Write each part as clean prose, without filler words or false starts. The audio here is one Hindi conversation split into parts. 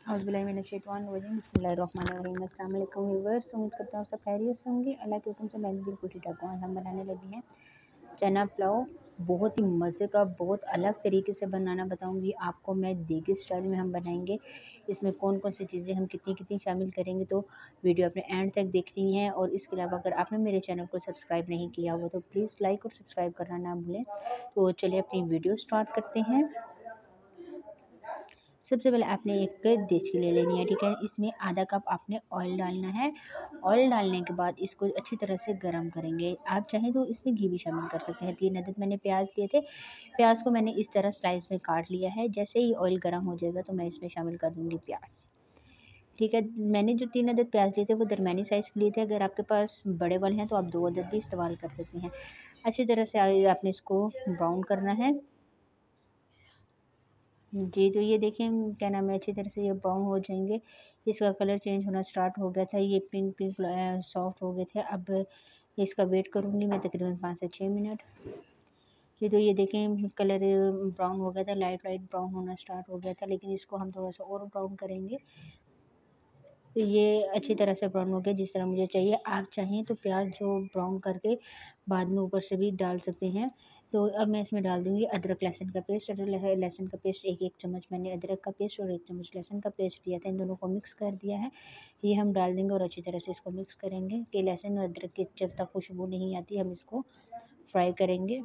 औज़ुबिल्लाहिमिनश्शैतानिर्रजीम बिस्मिल्लाहिर्रहमानिर्रहीम। अस्सलाम वालेकुम व्यूअर्स, उम्मीद करता हूँ सब खैरियत से होंगे। अल्लाह के हुक्म से मैं भी बिल्कुल ठीक-ठाक हूँ। आज हम बनाने लगे हैं चना पुलाव। बहुत ही मज़े का, बहुत अलग तरीके से बनाना बताऊँगी आपको मैं। देगी स्टाइल में हम बनाएंगे। इसमें कौन कौन सी चीज़ें हम कितनी कितनी शामिल करेंगे, तो वीडियो अपने एंड तक देखनी है। और इसके अलावा अगर आपने मेरे चैनल को सब्सक्राइब नहीं किया हुआ तो प्लीज़ लाइक और सब्सक्राइब करना ना भूलें। तो चलिए अपनी वीडियो स्टार्ट करते हैं। सबसे पहले आपने एक देचकी ले लेनी है, ठीक है। इसमें आधा कप आपने ऑयल डालना है। ऑयल डालने के बाद इसको अच्छी तरह से गर्म करेंगे। आप चाहें तो इसमें घी भी शामिल कर सकते हैं। 3 अदद मैंने प्याज लिए थे। प्याज को मैंने इस तरह स्लाइस में काट लिया है। जैसे ही ऑयल गर्म हो जाएगा तो मैं इसमें शामिल कर दूँगी प्याज, ठीक है। मैंने जो 3 अदद प्याज लिए थे वो दरमियानी साइज़ के लिए थे। अगर आपके पास बड़े वाले हैं तो आप 2 अदद भी इस्तेमाल कर सकते हैं। अच्छी तरह से आपने इसको ब्राउन करना है जी। तो ये देखें, क्या नाम है, अच्छी तरह से ये ब्राउन हो जाएंगे। इसका कलर चेंज होना स्टार्ट हो गया था, ये पिंक पिंक सॉफ्ट हो गए थे। अब इसका वेट करूँगी मैं तकरीबन 5 से 6 मिनट। जी। तो ये देखें, कलर ब्राउन हो गया था, लाइट लाइट ब्राउन होना स्टार्ट हो गया था, लेकिन इसको हम थोड़ा सा और ब्राउन करेंगे। तो ये अच्छी तरह से ब्राउन हो गया जिस तरह मुझे चाहिए। आप चाहें तो प्याज जो ब्राउन करके बाद में ऊपर से भी डाल सकते हैं। तो अब मैं इसमें डाल दूँगी अदरक लहसुन का पेस्ट। लहसुन का पेस्ट एक चम्मच मैंने अदरक का पेस्ट और 1 चम्मच लहसुन का पेस्ट लिया था। इन दोनों को मिक्स कर दिया है। ये हम डाल देंगे और अच्छी तरह से इसको मिक्स करेंगे कि लहसुन और अदरक की जब तक खुशबू नहीं आती हम इसको फ्राई करेंगे।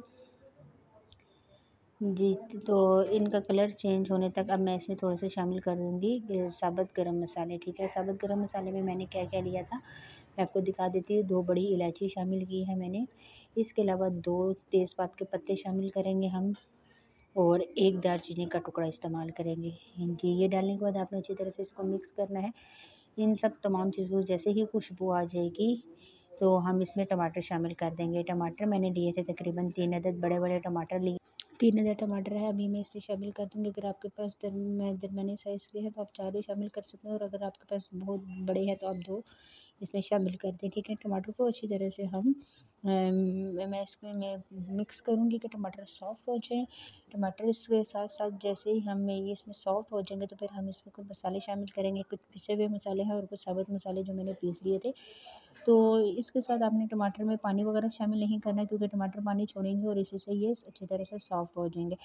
जी। तो इनका कलर चेंज होने तक अब मैं इसमें थोड़े से शामिल कर दूँगी साबुत गरम मसाले, ठीक है। साबुत गरम मसाले में मैंने क्या-क्या लिया था मैं आपको दिखा देती हूँ। 2 बड़ी इलायची शामिल की है मैंने। इसके अलावा 2 तेज़पात के पत्ते शामिल करेंगे हम और 1 दालचीनी का टुकड़ा इस्तेमाल करेंगे। जी। ये डालने के बाद आपने अच्छी तरह से इसको मिक्स करना है। इन सब तमाम चीज़ों जैसे ही खुशबू आ जाएगी तो हम इसमें टमाटर शामिल कर देंगे। टमाटर मैंने लिए थे तकरीबन 3 अदद बड़े-बड़े टमाटर लिए। 3 अदद टमाटर है, अभी मैं इसमें शामिल कर दूँगी। अगर आपके पास दरमियानी साइज़ के हैं तो आप 4 भी शामिल कर सकते हैं और अगर आपके पास बहुत बड़े हैं तो आप 2 इसमें शामिल कर दें, ठीक है। टमाटर को अच्छी तरह से मैं इसमें मिक्स करूँगी कि टमाटर सॉफ्ट हो जाएँ। टमाटर इसके साथ-साथ जैसे ही ये इसमें सॉफ्ट हो जाएँगे तो फिर हम इसमें कुछ मसाले शामिल करेंगे। कुछ पिसे हुए मसाले हैं और कुछ साबुत मसाले जो मैंने पीस लिए थे। तो इसके साथ आपने टमाटर में पानी वगैरह शामिल नहीं करना क्योंकि टमाटर पानी छोड़ेंगे और इसी से ये अच्छी तरह से सॉफ्ट हो जाएंगे।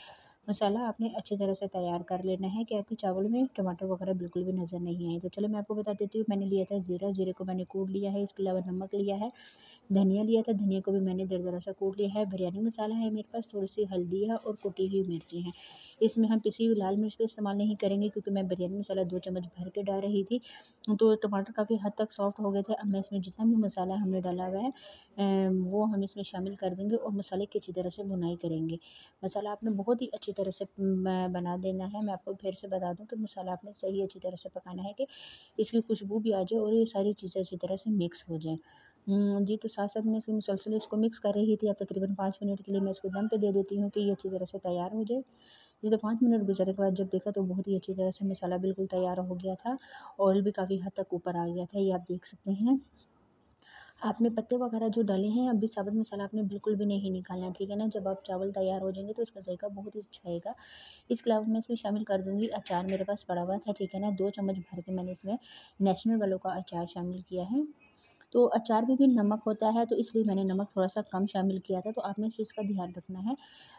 मसाला आपने अच्छी तरह से तैयार कर लेना है कि आपके चावल में टमाटर वगैरह बिल्कुल भी नज़र नहीं आए। तो चलो मैं आपको बता देती हूँ, मैंने लिया था ज़ीरा, ज़ीरे को मैंने कूट लिया है। इसके अलावा नमक लिया है, धनिया लिया था, धनिया को भी मैंने दरदरा सा कूट लिया है। बिरयानी मसाला है मेरे पास, थोड़ी सी हल्दी है और कुटी हुई मिर्ची हैं। इसमें हम पिसी हुई लाल मिर्च का इस्तेमाल नहीं करेंगे क्योंकि मैं बिरयानी मसाला 2 चम्मच भर के डाल रही थी। तो टमाटर काफ़ी हद तक सॉफ्ट हो गए थे। अब मैं इसमें जितना भी मसाला हमने डाला हुआ है वो हम इसमें शामिल कर देंगे और मसाले की अच्छी तरह से भुनाई करेंगे। मसाला आपने बहुत ही अच्छी तरह से बना देना है। मैं आपको फिर से बता दूँ कि मसाला आपने सही अच्छी तरह से पकाना है कि इसकी खुशबू भी आ जाए और ये सारी चीज़ें अच्छी तरह से मिक्स हो जाएँ। जी। तो साथ-साथ मैं इसको मुसलसल इसको मिक्स कर रही थी। अब तकरीबन 5 मिनट के लिए मैं इसको दम पे दे देती हूँ कि ये अच्छी तरह से तैयार हो जाए। ये तो 5 मिनट गुज़रने के बाद जब देखा तो बहुत ही अच्छी तरह से मसाला बिल्कुल तैयार हो गया था। ऑयल भी काफ़ी हद तक ऊपर आ गया था, ये आप देख सकते हैं। आपने पत्ते वगैरह जो डाले हैं अभी साबुत मसाला आपने बिल्कुल भी नहीं निकालना, ठीक है ना। जब आप चावल तैयार हो जाएँगे तो इसका जायका बहुत ही अच्छा आएगा। इसके अलावा मैं इसमें शामिल कर दूँगी अचार, मेरे पास पड़ा हुआ था, ठीक है ना। 2 चम्मच भर के मैंने इसमें नेशनल वालों का अचार शामिल किया है। तो अचार में भी नमक होता है तो इसलिए मैंने नमक थोड़ा-सा कम शामिल किया था, तो आपने इस चीज़ का ध्यान रखना है।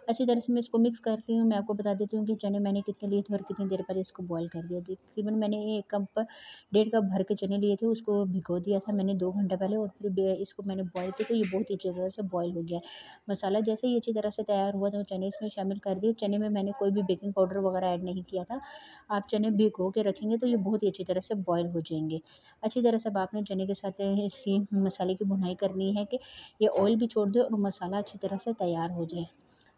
अच्छी तरह से मैं इसको मिक्स कर रही हूँ। मैं आपको बता देती हूँ कि चने मैंने कितने लिए थे और कितनी देर पहले इसको बॉयल कर दिया। तकरीबन मैंने 1 कप, डेढ़ कप भर के चने लिए थे, उसको भिगो दिया था मैंने 2 घंटे पहले और फिर इसको मैंने बॉयल किया तो ये बहुत ही अच्छी तरह से बॉयल हो गया। मसाला जैसे ही अच्छी तरह से तैयार हुआ तो चने इसमें शामिल कर दिए। चने में मैंने कोई भी बेकिंग पाउडर वगैरह ऐड नहीं किया था। आप चने भिगो के रखेंगे तो ये बहुत ही अच्छी तरह से बॉयल हो जाएँगे। अच्छी तरह से अब आपने चने के साथ इसकी मसाले की भुनाई करनी है कि ये ऑयल भी छोड़ दे और मसाला अच्छी तरह से तैयार हो जाए।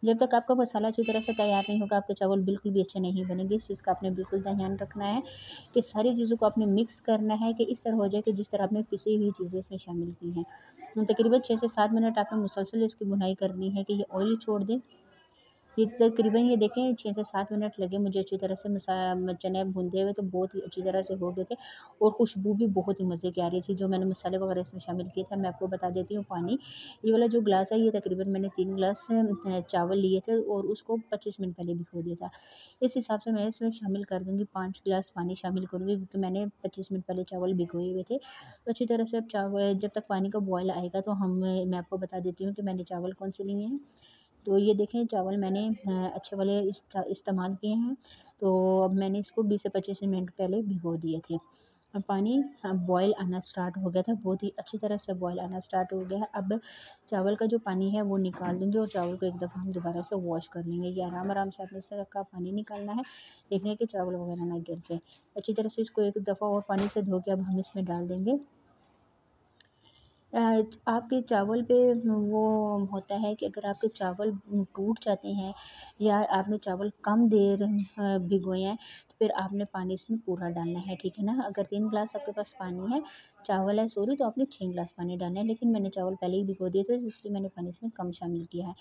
जब तक आपका मसाला अच्छी तरह से तैयार नहीं होगा आपके चावल बिल्कुल भी अच्छे नहीं बनेंगे। इस चीज़ का आपने बिल्कुल ध्यान रखना है कि सारी चीज़ों को आपने मिक्स करना है कि इस तरह हो जाए कि जिस तरह आपने पिसी हुई चीज़ें इसमें शामिल की हैं। तकरीबन 6 से 7 मिनट आपने मुसलसल इसकी भुनाई करनी है कि ये ऑयल छोड़ दे। ये तकरीबन ये देखें 6 से 7 मिनट लगे मुझे अच्छी तरह से चने भुनते हुए, तो बहुत ही अच्छी तरह से हो गए थे और खुशबू भी बहुत ही मज़े की आ रही थी। जो मैंने मसाले वगैरह इसमें शामिल किए थे, मैं आपको बता देती हूँ पानी। ये वाला जो ग्लास है, ये तकरीबन मैंने 3 ग्लास चावल लिए थे और उसको 25 मिनट पहले भिगो दिया था। इस हिसाब से मैं इसमें शामिल कर दूँगी, 5 ग्लास पानी शामिल करूँगी, क्योंकि मैंने 25 मिनट पहले चावल भिगोए हुए थे। तो अच्छी तरह से अब चावल जब तक पानी का बॉयल आएगा, तो मैं आपको बता देती हूँ कि मैंने चावल कौन से लिए हैं। तो ये देखें, चावल मैंने अच्छे वाले इस्तेमाल किए हैं। तो अब मैंने इसको 20 से 25 मिनट पहले भिगो दिए थे। अब पानी बॉयल आना स्टार्ट हो गया था, बहुत ही अच्छी तरह से बॉयल आना स्टार्ट हो गया है। अब चावल का जो पानी है वो निकाल दूँगी और चावल को एक दफ़ा हम दोबारा से वॉश कर लेंगे। ये आराम-आराम से आपने इस तरह का पानी निकालना है, देखना है कि चावल वगैरह ना गिर जाए। अच्छी तरह से इसको एक दफ़ा और पानी से धो के अब हम इसमें डाल देंगे। आपके चावल पे वो होता है कि अगर आपके चावल टूट जाते हैं या आपने चावल कम देर भिगोए हैं, तो फिर आपने पानी इसमें पूरा डालना है, ठीक है ना? अगर 3 ग्लास आपके पास पानी है, चावल है सॉरी, तो आपने 6 ग्लास पानी डालना है, लेकिन मैंने चावल पहले ही भिगो दिए थे, तो इसलिए मैंने पानी इसमें कम शामिल किया है।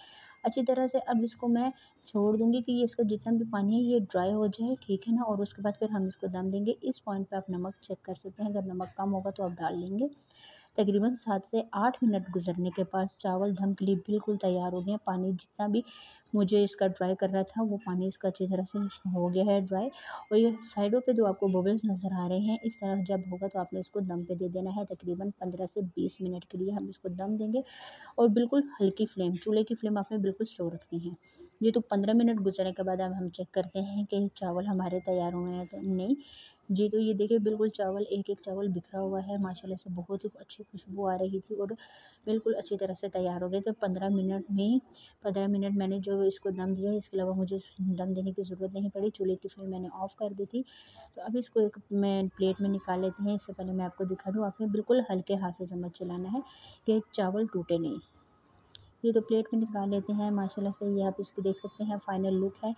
अच्छी तरह से अब इसको मैं छोड़ दूँगी कि ये इसका जितना भी पानी है ये ड्राई हो जाए, ठीक है ना? और उसके बाद फिर हम इसको दम देंगे। इस पॉइंट पे आप नमक चेक कर सकते हैं, अगर नमक कम होगा तो आप डाल लेंगे। तकरीबन 7 से 8 मिनट गुज़रने के बाद चावल दम के लिए बिल्कुल तैयार हो गए हैं। पानी जितना भी मुझे इसका ड्राई करना था, वो पानी इसका अच्छी तरह से हो गया है ड्राई। और ये साइडों पे जो आपको बबल्स नज़र आ रहे हैं, इस तरह जब होगा तो आपने इसको दम पे दे देना है। तकरीबन 15 से 20 मिनट के लिए हम इसको दम देंगे और बिल्कुल हल्की फ्लेम, चूल्हे की फ्लेम आपने बिल्कुल स्लो रखनी है। ये तो 15 मिनट गुज़रने के बाद अब हम चेक करते हैं कि चावल हमारे तैयार हुए हैं तो नहीं। जी, तो ये देखिए बिल्कुल चावल एक-एक चावल बिखरा हुआ है, माशाल्लाह से बहुत ही अच्छी खुशबू आ रही थी और बिल्कुल अच्छी तरह से तैयार हो गए थे। 15 मिनट मैंने जो इसको दम दिया, इसके अलावा मुझे दम देने की ज़रूरत नहीं पड़ी, चूल्हे की फ्लेम मैंने ऑफ़ कर दी थी। तो अब इसको एक मैं प्लेट में निकाल लेते हैं। इससे पहले मैं आपको दिखा दूँ, आपने बिल्कुल हल्के हाथ से चम्मच चलाना है कि चावल टूटे नहीं। ये तो प्लेट में निकाल लेते हैं, माशाल्लाह से ये आप इसकी देख सकते हैं फाइनल लुक है।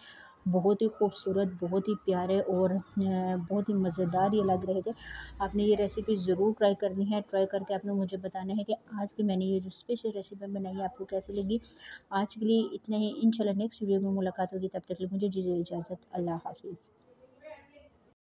बहुत ही खूबसूरत, बहुत ही प्यारे और बहुत ही मज़ेदार ये लग रहे थे। आपने ये रेसिपी ज़रूर ट्राई करनी है, ट्राई करके आपने मुझे बताना है कि आज की मैंने ये जो स्पेशल रेसिपी बनाई है आपको कैसी लगी। आज के लिए इतना ही, इंशाल्लाह नेक्स्ट वीडियो में मुलाकात होगी, तब तक के लिए मुझे दीजिए इजाज़त। अल्लाह हाफ़िज़।